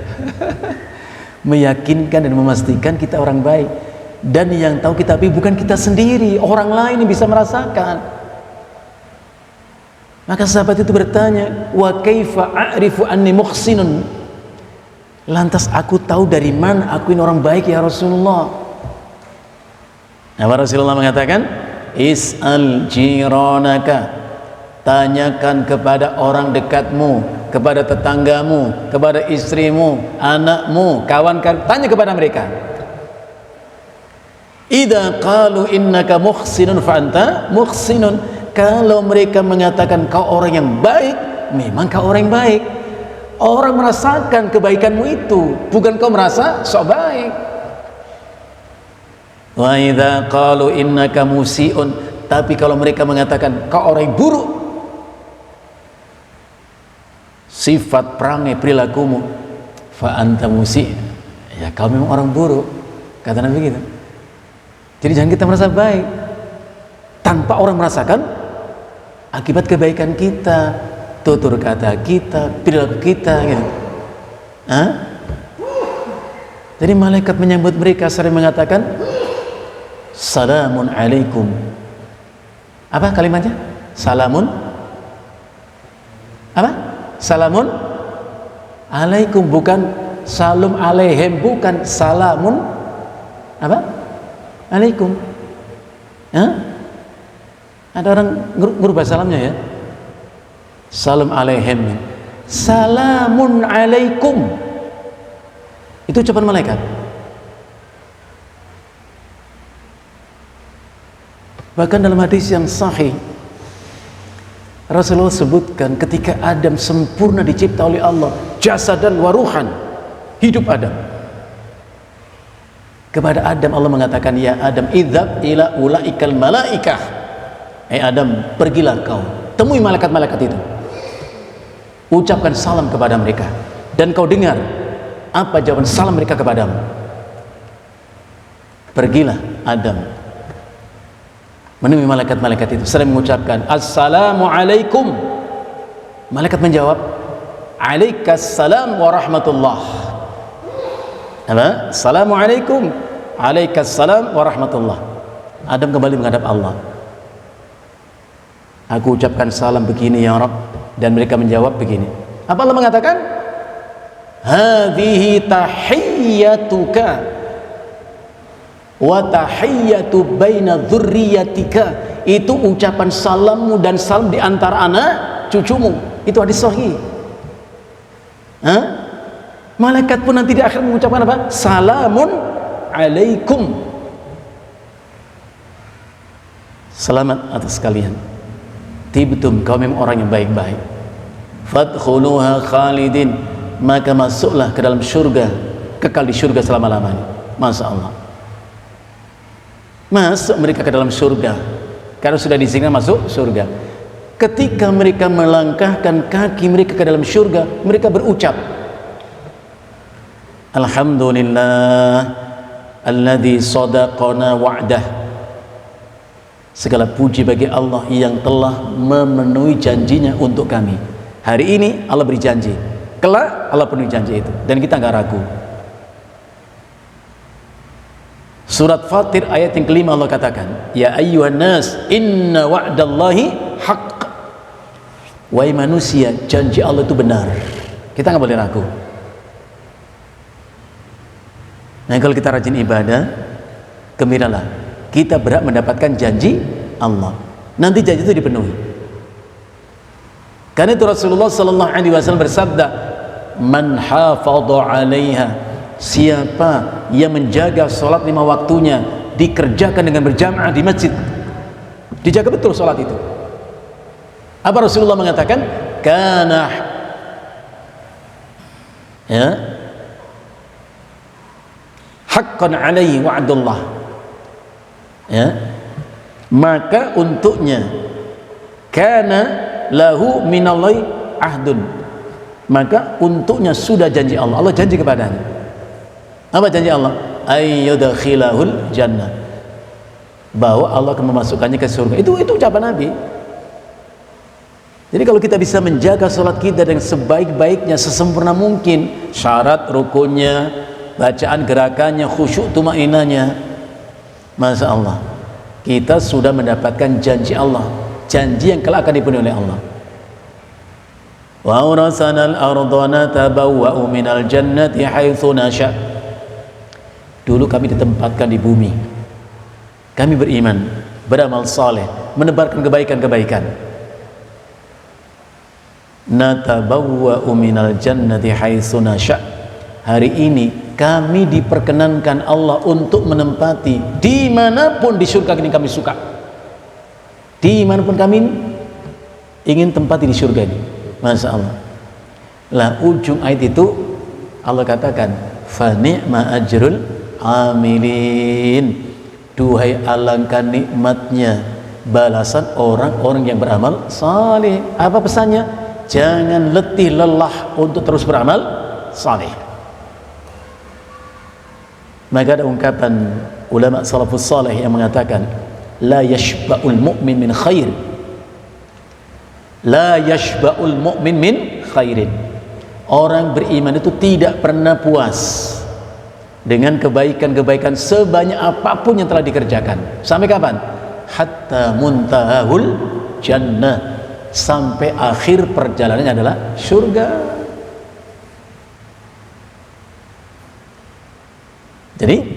Meyakinkan dan memastikan kita orang baik. Dan yang tahu kita baik bukan kita sendiri, orang lain yang bisa merasakan. Maka sahabat itu bertanya, wa kaifa a'rifu anni muhsinun? Lantas aku tahu dari mana aku ini orang baik ya Rasulullah? Nah, Rasulullah mengatakan, is'al jiranaka, tanyakan kepada orang dekatmu, kepada tetanggamu, kepada istrimu, anakmu, kawan-kawan, tanya kepada mereka. Idza qalu innaka muhsinun fa anta muhsinun. Kalau mereka mengatakan kau orang yang baik, memang kau orang yang baik. Orang merasakan kebaikanmu itu, bukan kau merasa sok baik. Wa idza qalu innaka musiun, tapi kalau mereka mengatakan kau orang yang buruk, sifat perangai perilakumu, fa anta musi, ya kau memang orang buruk, kata Nabi gitu. Jadi jangan kita merasa baik tanpa orang merasakan akibat kebaikan kita, tutur kata kita, perilaku kita gitu. Jadi malaikat menyambut mereka sering mengatakan salamun alaikum. Apa kalimatnya? Salamun apa? Salamun alaikum, bukan salum alaihim, bukan salamun apa? Alaikum. Ada orang ngubah salamnya ya. Salam alaihim. Salamun alaikum. Itu ucapan malaikat. Bahkan dalam hadis yang sahih, Rasulullah sebutkan ketika Adam sempurna dicipta oleh Allah, jasadan wa ruhan, hidup Adam. Kepada Adam Allah mengatakan, ya Adam, idzab ila ulaikal malaikah. Adam, pergilah kau temui malaikat-malaikat itu, ucapkan salam kepada mereka, dan kau dengar apa jawaban salam mereka kepadamu. Pergilah Adam menemui malaikat-malaikat itu, sering mengucapkan assalamu alaikum. Malaikat menjawab alaikassalam warahmatullah. Apa? Assalamualaikum. Alaikassalam warahmatullah. Adam kembali menghadap Allah. Aku ucapkan salam begini ya Rabb, dan mereka menjawab begini. Apa Allah mengatakan? Hadhihi tahiyyatuka wa tahiyyatu baina dzurriyyatika. Itu ucapan salammu dan salam di antara anak cucumu. Itu hadis sahih. Malaikat pun nanti di akhir mengucapkan apa? Salamun alaikum. Selamat atas kalian. Tibtum, kau memang orang yang baik-baik. Fadkhuluha khalidin, maka masuklah ke dalam surga, kekal di surga selama-lamanya. Masya Allah. Masuk mereka ke dalam surga karena sudah diizinkan masuk surga. Ketika mereka melangkahkan kaki mereka ke dalam surga, mereka berucap, alhamdulillah alladzi sadaqana wa'dah. Segala puji bagi Allah yang telah memenuhi janjinya untuk kami. Hari ini Allah beri janji, kelak Allah penuhi janji itu, dan kita nggak ragu. Surat Fatir ayat yang kelima Allah katakan, ya ayyuhan nas inna wa'dallahi haqq. Wahai manusia, janji Allah itu benar, kita nggak boleh ragu. Nah, kalau kita rajin ibadah, gembiralah, kita berhak mendapatkan janji Allah. Nanti janji itu dipenuhi. Karena itu Rasulullah sallallahu alaihi wasallam bersabda, man hafadha 'alaiha, siapa yang menjaga salat 5 waktunya dikerjakan dengan berjamaah di masjid, Dijaga betul sholat itu. Apa Rasulullah mengatakan? Kana ya haqqan alaihi wa'dullah, ya, maka untuknya kana lahu minallahi ahdun, maka untuknya sudah janji Allah. Allah janji kepadanya. Apa janji Allah? Ayyudkhilahul jannah, bahwa Allah akan memasukkannya ke surga. Itu ucapan Nabi. Jadi kalau kita bisa menjaga sholat kita dengan sebaik-baiknya, sesempurna mungkin, syarat rukunnya, bacaan gerakannya, khusyuk tumainahnya, Masya Allah, kita sudah mendapatkan janji Allah, janji yang kelak akan dipenuhi oleh Allah. Wa urasanal ardana tabawwa'u minal jannati haitsu nasha. Dulu kami ditempatkan di bumi, kami beriman, beramal saleh, menebarkan kebaikan-kebaikan. Natabawwa'u minal jannati haitsu nasha. Hari ini kami diperkenankan Allah untuk menempati dimanapun di surga ini kami suka. Dimanapun kami ingin tempati di surga ini. Masya Allah. Lah ujung ayat itu Allah katakan, fa ni'ma ajrul amilin. Duhai alangkah nikmatnya balasan orang-orang yang beramal saleh. Apa pesannya? Jangan letih lelah untuk terus beramal saleh. Maka ada ungkapan ulama salafus saleh yang mengatakan, la yashba'ul mu'min min khair, la yashba'ul mu'min min khairin. Orang beriman itu tidak pernah puas dengan kebaikan-kebaikan sebanyak apapun yang telah dikerjakan. Sampai kapan? Hatta muntahul jannah, sampai akhir perjalanannya adalah surga. Jadi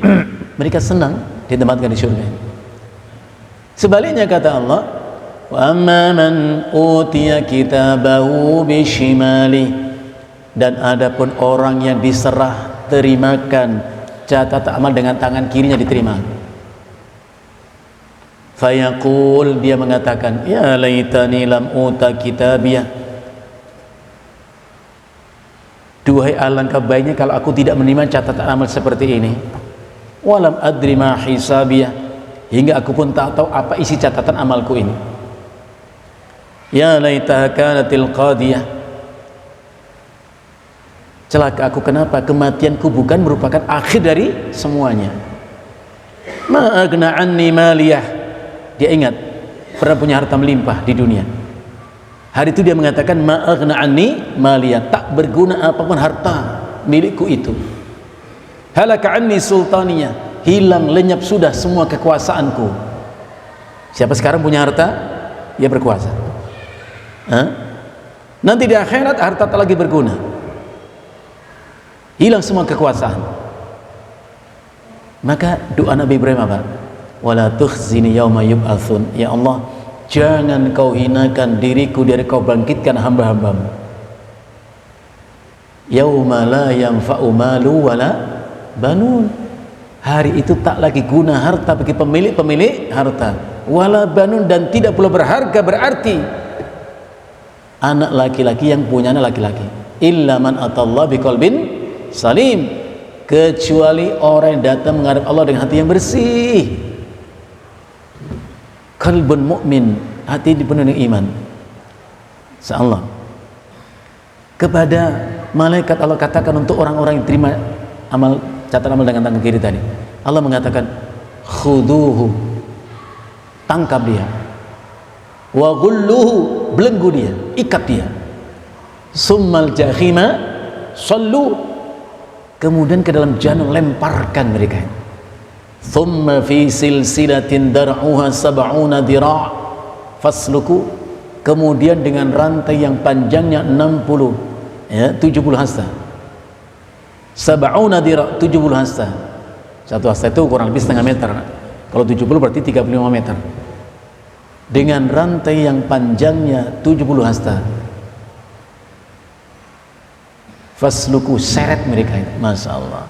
mereka senang ditempatkan di surga. Sebaliknya kata Allah, wa amma man utiya kitabahu bishimali, dan adapun orang yang diserah terimakan catatan amal dengan tangan kirinya diterima, fayaqul, dia mengatakan, ya laitani lam uta kitabiyah, duhai alangkah baiknya kalau aku tidak menerima catatan amal seperti ini. Walam adri ma hisabiyah, hingga aku pun tak tahu apa isi catatan amalku ini. Ya laitaha kanatil qadiyah, celaka aku, kenapa kematianku bukan merupakan akhir dari semuanya. Ma agna anni maliyah, dia ingat pernah punya harta melimpah di dunia. Hari itu dia mengatakan, ma agna anni maliyah, tak berguna apapun harta milikku itu. Halaka anni sultaniyah, hilang lenyap sudah semua kekuasaanku. Siapa sekarang punya harta? Dia berkuasa. Nanti di akhirat harta tak lagi berguna, hilang semua kekuasaan. Maka doa Nabi Ibrahim apa? Wala tukhzini yauma yub'atsun, ya Allah, jangan kau hinakan diriku dari kau bangkitkan hamba-hambamu. Yauma la yanfa'u malu wala banun, hari itu tak lagi guna harta bagi pemilik harta, wala banun, dan tidak pula berharga berarti anak laki-laki yang punya anak laki-laki. Illa man atallah biqalbin salim, kecuali orang yang datang menghadap Allah dengan hati yang bersih. Qalbun mu'min, hati dipenuhi dengan iman. Insyaallah. Kepada malaikat Allah katakan untuk orang-orang yang terima amal, catatan amal dengan tangan kiri tadi, Allah mengatakan, khuduhu, tangkap dia, wa ghulluhu, belenggu dia, ikat dia, summal jahima sallu, kemudian ke dalam jahanam lemparkan mereka. Thumma fi silsilatin dar'uha sab'una dira' fasluku, kemudian dengan rantai yang panjangnya 70 hasta. Sab'una dira', 70 hasta. Satu hasta itu kurang lebih setengah meter. Kalau 70 berarti 35 meter. Dengan rantai yang panjangnya 70 hasta. Fasluku, seret mereka itu. Masya Allah.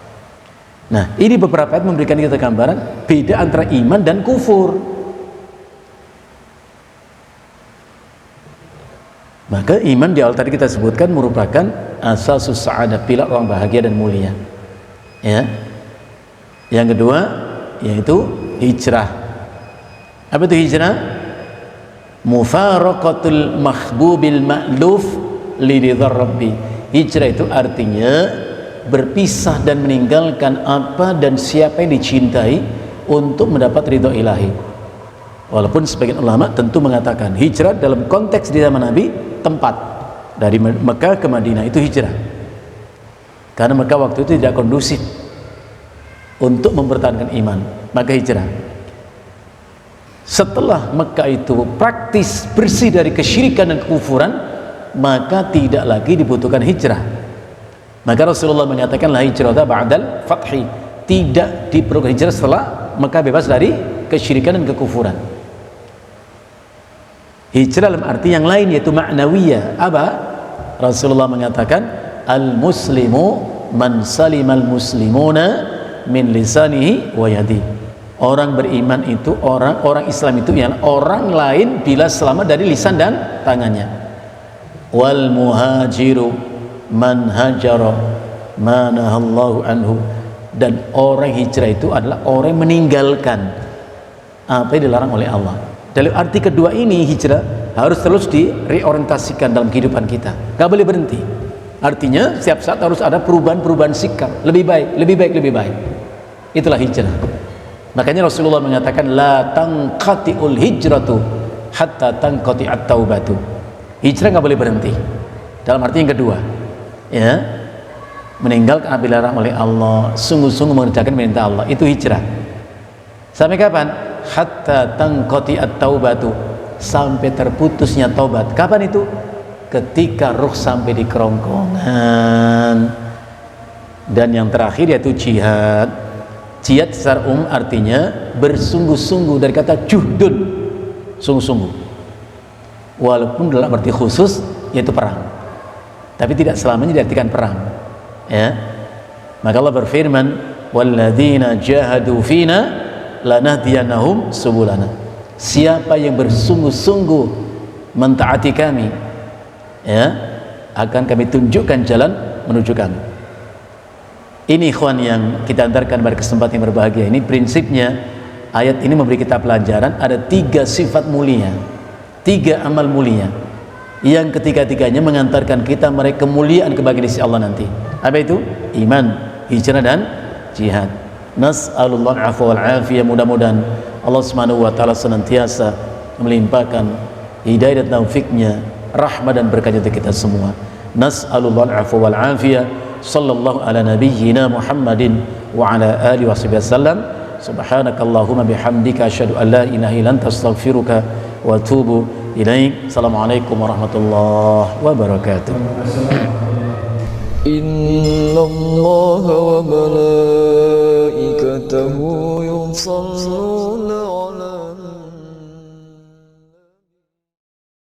Nah, ini beberapa ayat memberikan kita gambaran beda antara iman dan kufur. Maka iman di awal tadi kita sebutkan merupakan asasus sa'adah, pilar orang bahagia dan mulia. Ya. Yang kedua yaitu hijrah. Apa itu hijrah? Mufaraqatul mahbubil ma'luf liridhar rabbi. Hijrah itu artinya berpisah dan meninggalkan apa dan siapa yang dicintai untuk mendapat ridho ilahi. Walaupun sebagian ulama tentu mengatakan hijrah dalam konteks di zaman Nabi, tempat dari Mekah ke Madinah itu hijrah, karena Mekah waktu itu tidak kondusif untuk mempertahankan iman, maka hijrah. Setelah Mekah itu praktis bersih dari kesyirikan dan kekufuran, maka tidak lagi dibutuhkan hijrah. Maka Rasulullah mengatakan la hijrata ba'dal fathi, tidak diperlukan hijrah setelah Mekah bebas dari kesyirikan dan kekufuran. Hijrah dalam arti yang lain yaitu ma'nawiyah. Apa? Rasulullah mengatakan al-muslimu man salimal muslimuna min lisanihi wa yadihi. Orang beriman itu orang Islam itu yang orang lain bila selamat dari lisan dan tangannya. Wal muhajiru man hajara ma nahallahu anhu. Dan orang hijrah itu adalah orang yang meninggalkan apa yang dilarang oleh Allah. Dalam arti kedua ini hijrah harus terus direorientasikan dalam kehidupan kita, gak boleh berhenti. Artinya setiap saat harus ada perubahan sikap, lebih baik. Itulah hijrah. Makanya Rasulullah mengatakan la tanqati'ul hijratu hatta tanqati'at taubatu. Hijrah gak boleh berhenti. Dalam arti yang kedua, ya, meninggalkan apa yang dilarang oleh Allah, sungguh-sungguh mengerjakan perintah Allah, itu hijrah. Sampai kapan? Hatta tanqati'at taubatu, sampai terputusnya taubat. Kapan itu? Ketika ruh sampai di kerongkongan. Dan yang terakhir yaitu jihad. Jihad secara umum artinya bersungguh-sungguh, dari kata juhdun, sungguh-sungguh. Walaupun dalam arti khusus yaitu perang, tapi tidak selamanya diartikan perang, ya. Maka Allah berfirman walladzina jahadu fina lanahdiyannahum subulana. Siapa yang bersungguh-sungguh mentaati kami, ya, akan kami tunjukkan jalan menuju kami. Ini ikhwan yang kita antarkan pada kesempatan yang berbahagia ini. Prinsipnya ayat ini memberi kita pelajaran ada 3 sifat mulia, 3 amal mulia yang ketiga-tiganya mengantarkan kita meraih kemuliaan kebahagiaan di sisi Allah nanti. Apa itu? Iman, hijrah dan jihad. Nas'alullah al-'afwa wal 'afiyah. Mudah-mudahan Allah Subhanahu wa taala senantiasa melimpahkan hidayah dan taufiknya, rahmat dan berkah untuk kita semua. Nas'alullah al-'afwa wal 'afiyah. Sallallahu ala nabiyyina Muhammadin wa ala alihi wasallam. Subhanakallahumma bihamdika asyhadu an la ilaha illa anta astaghfiruka wa atubu ilaik. Assalamualaikum warahmatullahi wabarakatuh. Innallaha wa malaikatahu yusalluna